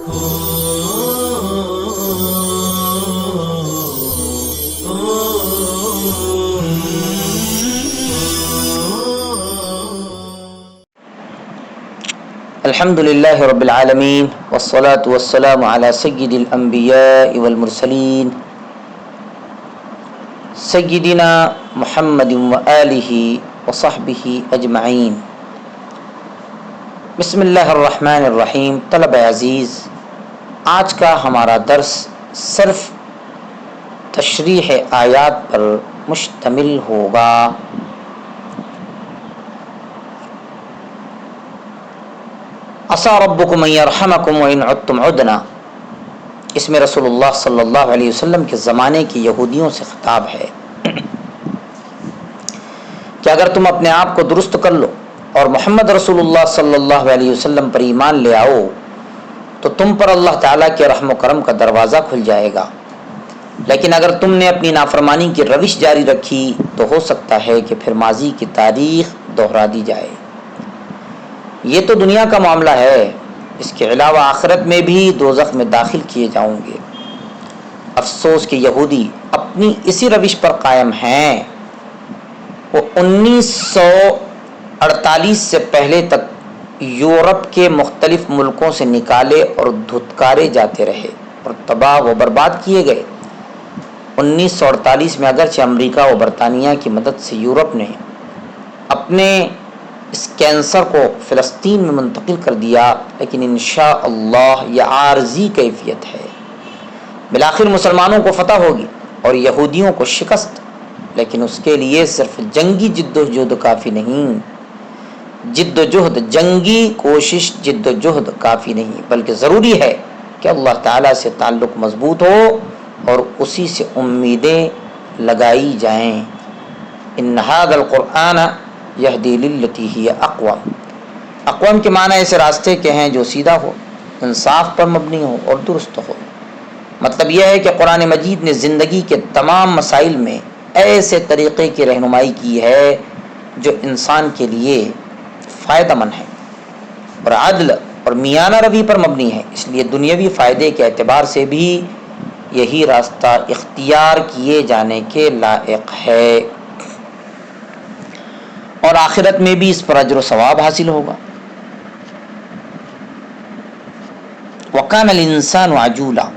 الحمد للہ رب العالمین والصلاة والسلام علی سید الانبیاء والمرسلین سیدنا محمد وآلہ وصحبہ اجمعین۔ بسم اللہ الرحمن الرحیم۔ طلبہ عزیز، آج کا ہمارا درس صرف تشریح آیات پر مشتمل ہوگا۔ عسیٰ ربکم ان یرحمکم وان عدتم عدنا، اس میں رسول اللہ صلی اللہ علیہ وسلم کے زمانے کے یہودیوں سے خطاب ہے کہ اگر تم اپنے آپ کو درست کر لو اور محمد رسول اللہ صلی اللہ علیہ وسلم پر ایمان لے آؤ تو تم پر اللہ تعالیٰ کے رحم و کرم کا دروازہ کھل جائے گا، لیکن اگر تم نے اپنی نافرمانی کی روش جاری رکھی تو ہو سکتا ہے کہ پھر ماضی کی تاریخ دہرا دی جائے۔ یہ تو دنیا کا معاملہ ہے، اس کے علاوہ آخرت میں بھی دوزخ میں داخل کیے جاؤں گے۔ افسوس کہ یہودی اپنی اسی روش پر قائم ہیں۔ وہ 1948 سے پہلے تک یورپ کے مختلف ملکوں سے نکالے اور دھتکارے جاتے رہے اور تباہ و برباد کیے گئے۔ 1948 میں اگرچہ امریکہ و برطانیہ کی مدد سے یورپ نے اپنے اس کینسر کو فلسطین میں منتقل کر دیا، لیکن انشاءاللہ یہ عارضی کیفیت ہے۔ بالآخر مسلمانوں کو فتح ہوگی اور یہودیوں کو شکست، لیکن اس کے لیے صرف جنگی جد و جہد کافی نہیں، جنگی کوشش جد و جہد کافی نہیں، بلکہ ضروری ہے کہ اللہ تعالیٰ سے تعلق مضبوط ہو اور اسی سے امیدیں لگائی جائیں۔ ان ھذا القرآن یہدی للتی ہی اقوم۔ اقوم کے معنی ایسے راستے کے ہیں جو سیدھا ہو، انصاف پر مبنی ہو اور درست ہو۔ مطلب یہ ہے کہ قرآن مجید نے زندگی کے تمام مسائل میں ایسے طریقے کی رہنمائی کی ہے جو انسان کے لیے فائدہ مند ہے اور عدل اور میانہ روی پر مبنی ہے، اس لیے دنیاوی فائدے کے اعتبار سے بھی یہی راستہ اختیار کیے جانے کے لائق ہے، اور آخرت میں بھی اس پر اجر و ثواب حاصل ہوگا۔ وَكَانَ الْإِنسَانُ عَجُولًا،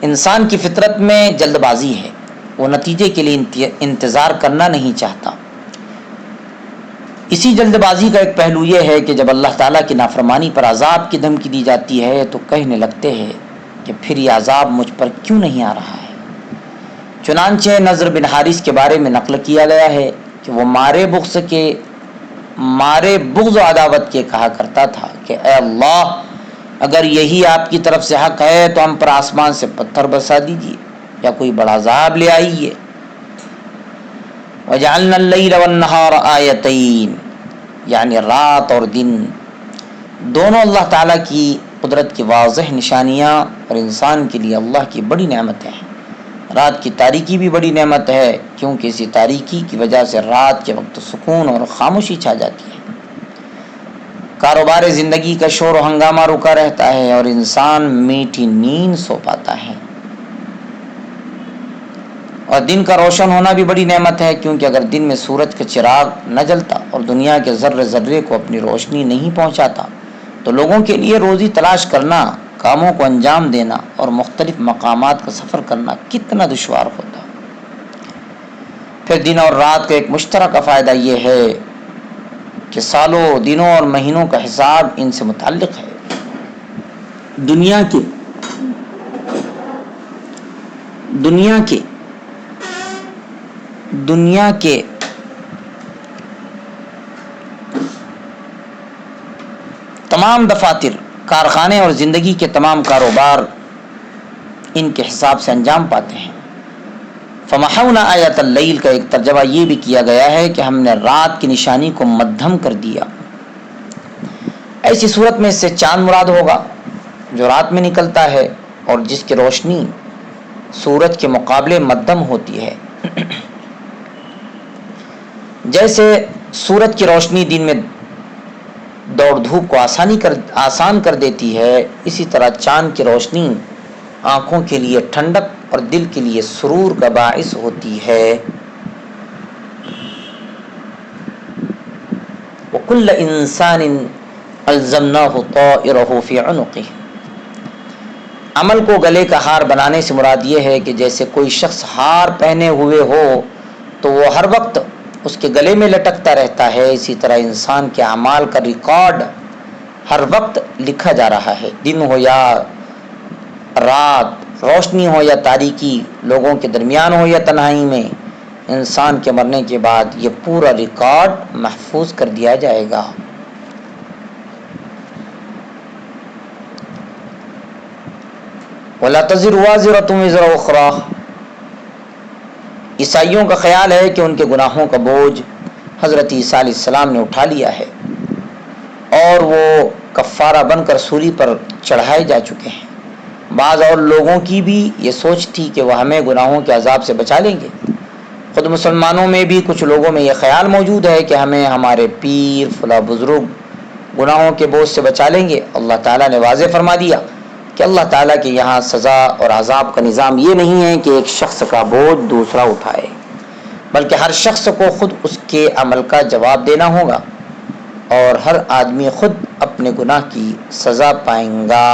انسان کی فطرت میں جلد بازی ہے، وہ نتیجے کے لیے انتظار کرنا نہیں چاہتا۔ اسی جلد بازی کا ایک پہلو یہ ہے کہ جب اللہ تعالیٰ کی نافرمانی پر عذاب کی دھمکی دی جاتی ہے تو کہنے لگتے ہیں کہ پھر یہ عذاب مجھ پر کیوں نہیں آ رہا ہے۔ چنانچہ نضر بن حارث کے بارے میں نقل کیا گیا ہے کہ وہ مارے بغض و عداوت کے کہا کرتا تھا کہ اے اللہ، اگر یہی آپ کی طرف سے حق ہے تو ہم پر آسمان سے پتھر برسا دیجیے یا کوئی بڑا عذاب لے آئیے۔ وَجَعَلْنَا اللَّيْلَ وَالنَّهَارَ آیَتَيْنِ، یعنی رات اور دن دونوں اللہ تعالیٰ کی قدرت کی واضح نشانیاں اور انسان کے لیے اللہ کی بڑی نعمتیں ہیں۔ رات کی تاریکی بھی بڑی نعمت ہے، کیونکہ اسی تاریکی کی وجہ سے رات کے وقت سکون اور خاموشی چھا جاتی ہے، کاروبار زندگی کا شور و ہنگامہ رکا رہتا ہے اور انسان میٹھی نیند سو پاتا ہے۔ اور دن کا روشن ہونا بھی بڑی نعمت ہے، کیونکہ اگر دن میں سورج کا چراغ نہ جلتا اور دنیا کے ذرے ذرے کو اپنی روشنی نہیں پہنچاتا تو لوگوں کے لیے روزی تلاش کرنا، کاموں کو انجام دینا اور مختلف مقامات کا سفر کرنا کتنا دشوار ہوتا۔ پھر دن اور رات کا ایک مشترکہ فائدہ یہ ہے کہ سالوں، دنوں اور مہینوں کا حساب ان سے متعلق ہے۔ دنیا کے تمام دفاتر، کارخانے اور زندگی کے تمام کاروبار ان کے حساب سے انجام پاتے ہیں۔ فمحونا آیت اللیل کا ایک ترجمہ یہ بھی کیا گیا ہے کہ ہم نے رات کی نشانی کو مدھم کر دیا۔ ایسی صورت میں اس سے چاند مراد ہوگا جو رات میں نکلتا ہے اور جس کی روشنی سورج کے مقابلے مدھم ہوتی ہے۔ جیسے سورج کی روشنی دن میں دوڑ دھوپ کو آسان کر دیتی ہے، اسی طرح چاند کی روشنی آنکھوں کے لیے ٹھنڈک اور دل کے لیے سرور کا باعث ہوتی ہے۔ وَكُلَّ إِنسَانٍ أَلْزَمْنَاهُ طَائِرَهُ فِي عُنُقِهِ۔ عمل کو گلے کا ہار بنانے سے مراد یہ ہے کہ جیسے کوئی شخص ہار پہنے ہوئے ہو تو وہ ہر وقت اس کے گلے میں لٹکتا رہتا ہے، اسی طرح انسان کے اعمال کا ریکارڈ ہر وقت لکھا جا رہا ہے، دن ہو یا رات، روشنی ہو یا تاریکی، لوگوں کے درمیان ہو یا تنہائی میں، انسان کے مرنے کے بعد یہ پورا ریکارڈ محفوظ کر دیا جائے گا۔ وَلَا تَزِرُ وَازِرَةٌ وِزْرَ أُخْرَىٰ۔ عیسائیوں کا خیال ہے کہ ان کے گناہوں کا بوجھ حضرت عیسیٰ علیہ السلام نے اٹھا لیا ہے اور وہ کفارہ بن کر سولی پر چڑھائے جا چکے ہیں۔ بعض اور لوگوں کی بھی یہ سوچ تھی کہ وہ ہمیں گناہوں کے عذاب سے بچا لیں گے۔ خود مسلمانوں میں بھی کچھ لوگوں میں یہ خیال موجود ہے کہ ہمیں ہمارے پیر فلاں بزرگ گناہوں کے بوجھ سے بچا لیں گے۔ اللہ تعالیٰ نے واضح فرما دیا کہ اللہ تعالیٰ کے یہاں سزا اور عذاب کا نظام یہ نہیں ہے کہ ایک شخص کا بوجھ دوسرا اٹھائے، بلکہ ہر شخص کو خود اس کے عمل کا جواب دینا ہوگا اور ہر آدمی خود اپنے گناہ کی سزا پائیں گا۔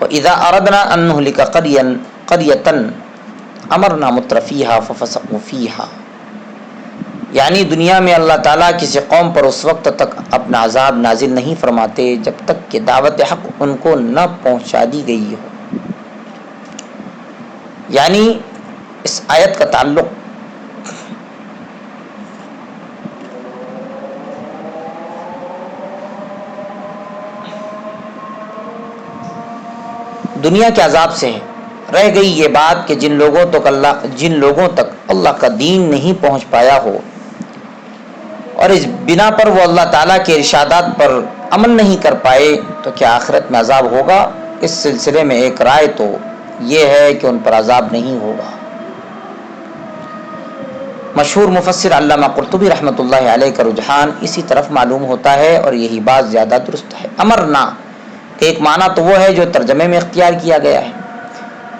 وَإِذَا أَرَدْنَا أَن نُهْلِكَ قَرْيَةً أَمَرْنَا مُتْرَفِيهَا فَفَسَقُوا فِيهَا۔ یعنی دنیا میں اللہ تعالیٰ کسی قوم پر اس وقت تک اپنا عذاب نازل نہیں فرماتے جب تک کہ دعوت حق ان کو نہ پہنچا دی گئی ہو۔ یعنی اس آیت کا تعلق دنیا کے عذاب سے ہے۔ رہ گئی یہ بات کہ جن لوگوں تک اللہ کا دین نہیں پہنچ پایا ہو اور اس بنا پر وہ اللہ تعالیٰ کے ارشادات پر عمل نہیں کر پائے تو کیا آخرت میں عذاب ہوگا؟ اس سلسلے میں ایک رائے تو یہ ہے کہ ان پر عذاب نہیں ہوگا۔ مشہور مفسر علامہ قرطبی رحمۃ اللہ علیہ کا رجحان اسی طرف معلوم ہوتا ہے اور یہی بات زیادہ درست ہے۔ امرنا کہ ایک معنی تو وہ ہے جو ترجمے میں اختیار کیا گیا ہے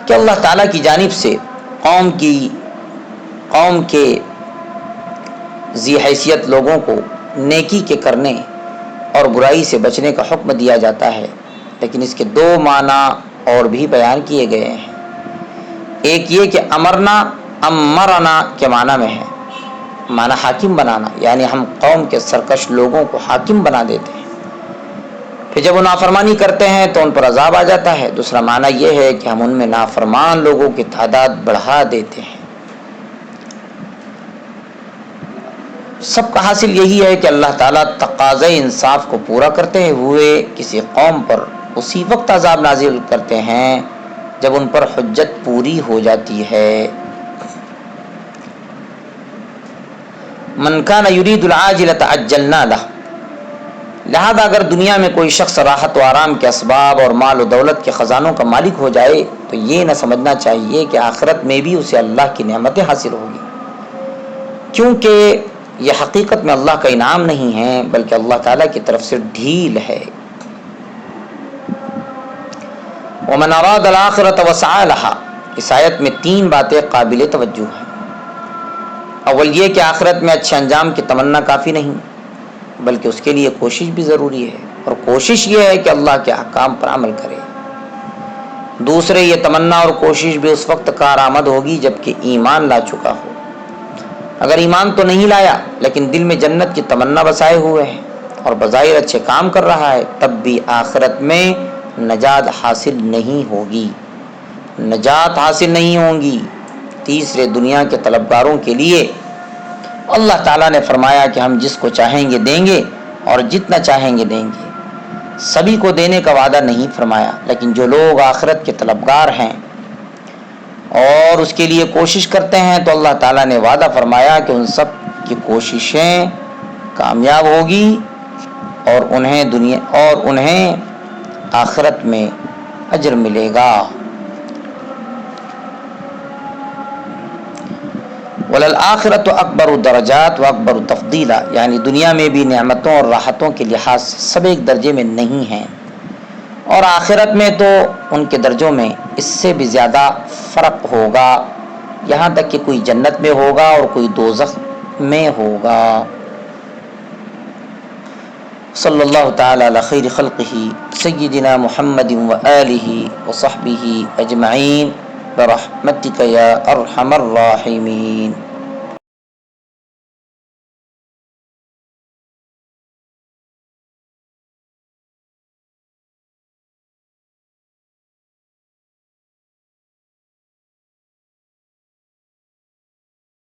کہ اللہ تعالیٰ کی جانب سے قوم کے ذی حیثیت لوگوں کو نیکی کے کرنے اور برائی سے بچنے کا حکم دیا جاتا ہے، لیکن اس کے دو معنی اور بھی بیان کیے گئے ہیں۔ ایک یہ کہ امرنا کے معنی میں ہے، معنی حاکم بنانا، یعنی ہم قوم کے سرکش لوگوں کو حاکم بنا دیتے ہیں، پھر جب وہ نافرمانی کرتے ہیں تو ان پر عذاب آ جاتا ہے۔ دوسرا معنی یہ ہے کہ ہم ان میں نافرمان لوگوں کی تعداد بڑھا دیتے ہیں۔ سب کا حاصل یہی ہے کہ اللہ تعالیٰ تقاضۂ انصاف کو پورا کرتے ہوئے کسی قوم پر اسی وقت عذاب نازل کرتے ہیں جب ان پر حجت پوری ہو جاتی ہے۔ من کان یرید العاجلۃ عجلنا لہ، لہذا اگر دنیا میں کوئی شخص راحت و آرام کے اسباب اور مال و دولت کے خزانوں کا مالک ہو جائے تو یہ نہ سمجھنا چاہیے کہ آخرت میں بھی اسے اللہ کی نعمتیں حاصل ہوگی، کیونکہ یہ حقیقت میں اللہ کا انعام نہیں ہے بلکہ اللہ تعالیٰ کی طرف سے ڈھیل ہے۔ وَمَنْ أَرَادَ الْآخِرَةَ وَسَعَى لَهَا، اس آیت میں 3 باتیں قابل توجہ ہیں۔ اول یہ کہ آخرت میں اچھے انجام کی تمنا کافی نہیں بلکہ اس کے لیے کوشش بھی ضروری ہے، اور کوشش یہ ہے کہ اللہ کے احکام پر عمل کرے۔ دوسرے، یہ تمنا اور کوشش بھی اس وقت کارآمد ہوگی جبکہ ایمان لا چکا ہو۔ اگر ایمان تو نہیں لایا لیکن دل میں جنت کی تمنا بسائے ہوئے ہے اور بظاہر اچھے کام کر رہا ہے، تب بھی آخرت میں نجات حاصل نہیں ہوگی۔ تیسرے، دنیا کے طلبگاروں کے لیے اللہ تعالیٰ نے فرمایا کہ ہم جس کو چاہیں گے دیں گے اور جتنا چاہیں گے دیں گے، سبھی کو دینے کا وعدہ نہیں فرمایا، لیکن جو لوگ آخرت کے طلبگار ہیں اور اس کے لیے کوشش کرتے ہیں تو اللہ تعالیٰ نے وعدہ فرمایا کہ ان سب کی کوششیں کامیاب ہوگی اور انہیں آخرت میں اجر ملے گا۔ وللآخرۃ اکبر درجات و اکبر تفضیلا، یعنی دنیا میں بھی نعمتوں اور راحتوں کے لحاظ سے سب ایک درجے میں نہیں ہیں، اور آخرت میں تو ان کے درجوں میں اس سے بھی زیادہ فرق ہوگا، یہاں تک کہ کوئی جنت میں ہوگا اور کوئی دوزخ میں ہوگا۔ صلی اللہ تعالی علی خیر خلقہ سیدنا محمد و آلہ و صحبہ اجمعین برحمتک یا ارحم الراحمین۔